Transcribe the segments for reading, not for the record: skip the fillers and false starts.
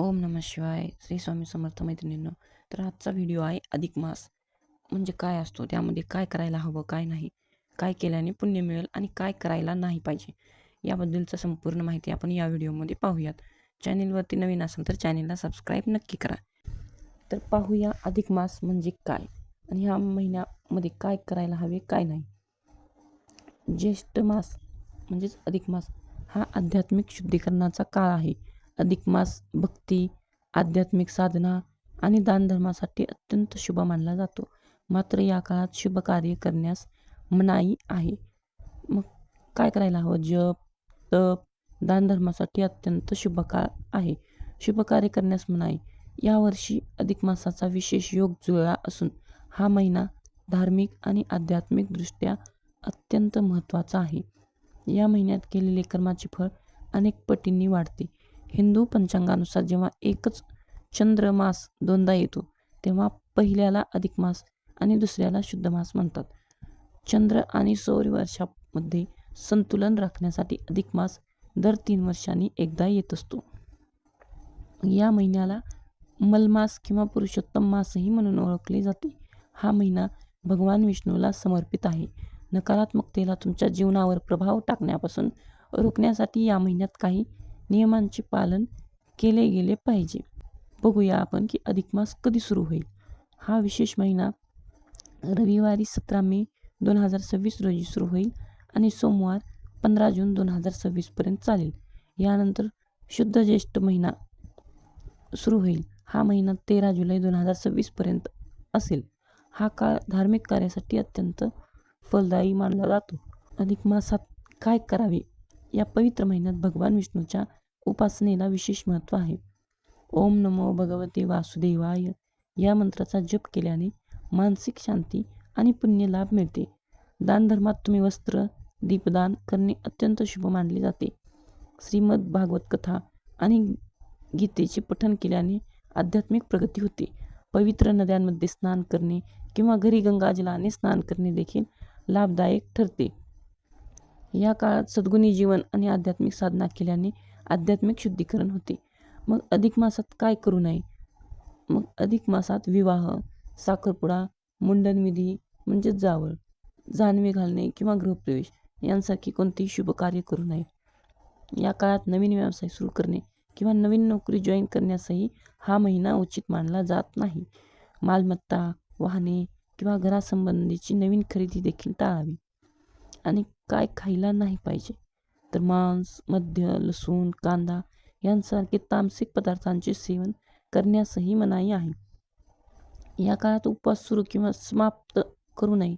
ओम नमः शिवाय. श्री स्वामी समर्थ मैत्रिणींनो. तर आजचा व्हिडिओ आहे अधिक मास म्हणजे काय असतो, त्यामध्ये काय करायला हवं, काय नाही, काय केल्याने पुण्य मिळेल आणि काय करायला नाही पाहिजे, याबद्दलचं संपूर्ण माहिती आपण या व्हिडिओमध्ये पाहूयात. चॅनेलवरती नवीन असेल तर चॅनेलला सबस्क्राईब नक्की करा. तर पाहूया अधिक मास म्हणजे काय आणि ह्या महिन्यामध्ये काय करायला हवे, काय नाही. ज्येष्ठ मास म्हणजेच अधिक मास हा आध्यात्मिक शुद्धीकरणाचा काळ आहे. अधिक मास भक्ती, आध्यात्मिक साधना आणि दानधर्मासाठी अत्यंत शुभ मानला जातो. मात्र या काळात शुभ कार्य करण्यास मनाई आहे. मग काय करायला हवं? जप, तप, दानधर्मासाठी अत्यंत शुभ काळ आहे. शुभ कार्य करण्यास मनाई. यावर्षी अधिक मासाचा विशेष योग जुळला असून हा महिना धार्मिक आणि आध्यात्मिकदृष्ट्या अत्यंत महत्त्वाचा आहे. या महिन्यात केलेले कर्माचे फळ अनेक पटींनी वाढते. हिंदू पंचांगानुसार जेव्हा एकच चंद्रमास दोनदा येतो तेव्हा पहिल्याला अधिक मास आणि दुसऱ्याला शुद्ध मास म्हणतात. चंद्र आणि सौरवर्षामध्ये संतुलन राखण्यासाठी अधिक मास दर 3 वर्षांनी एकदा येत असतो. या महिन्याला मलमास किंवा पुरुषोत्तम मासही म्हणून ओळखले जाते. हा महिना भगवान विष्णूला समर्पित आहे. नकारात्मकतेला तुमच्या जीवनावर प्रभाव टाकण्यापासून रोखण्यासाठी या महिन्यात काही नियमांचे पालन केले गेले पाहिजे. बघूया आपण की अधिक मास कधी सुरू होईल. हा विशेष महिना रविवारी 17 मे 2026 रोजी सुरू होईल आणि सोमवार 15 जून 2026 पर्यंत चालेल. यानंतर शुद्ध ज्येष्ठ महिना सुरू होईल. हा महिना 13 जुलै 2026 पर्यंत असेल. हा काळ धार्मिक कार्यासाठी अत्यंत फलदायी मानला जातो. अधिक मासात काय करावे? या पवित्र महिन्यात भगवान विष्णूच्या उपासनेला विशेष महत्त्व आहे. ओम नमो भगवते वासुदेवाय या मंत्राचा जप केल्याने मानसिक शांती आणि पुण्य लाभ मिळते. दानधर्मात तुम्ही वस्त्र, दीपदान करणे अत्यंत शुभ मानले जाते. श्रीमद भागवत कथा आणि गीतेचे पठण केल्याने आध्यात्मिक प्रगती होते. पवित्र नद्यांमध्ये स्नान करणे किंवा घरी गंगाजलाने स्नान करणे देखील लाभदायक ठरते. या काळात सद्गुणी जीवन आणि आध्यात्मिक साधना केल्याने आध्यात्मिक शुद्धीकरण होते. मग अधिक मासात काय करू नये? मग अधिक मासात विवाह, साखरपुडा, मुंडनविधी म्हणजेच जावळ, जानवे घालणे किंवा गृहप्रवेश यांसारखी कोणतेही शुभ कार्य करू नये. या काळात नवीन व्यवसाय सुरू करणे किंवा नवीन नोकरी जॉईन करण्यासही हा महिना उचित मानला जात नाही. मालमत्ता, वाहने किंवा घरासंबंधीची नवीन खरेदी देखील टाळावी. आणि काय खायला नाही पाहिजे? तर मांस, मद्य, लसूण, कांदा यांसारखे तामसिक पदार्थांचे सेवन करण्यासही मनाई आहे. या काळात उपवास सुरू किंवा समाप्त करू नये.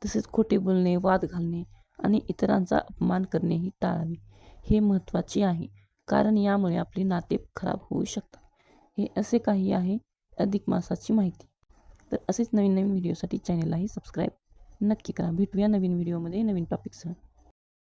तसेच खोटे बोलणे, वाद घालणे आणि इतरांचा अपमान करणेही टाळावे. हे महत्त्वाचे आहे, कारण यामुळे आपले नाते खराब होऊ शकतात. हे असे काही आहे अधिक मासाची माहिती. तर असेच नवीन नवीन व्हिडिओसाठी चॅनेललाही सबस्क्राईब नक्की करा. भेटूया नवीन व्हिडिओमध्ये नवीन टॉपिकसह.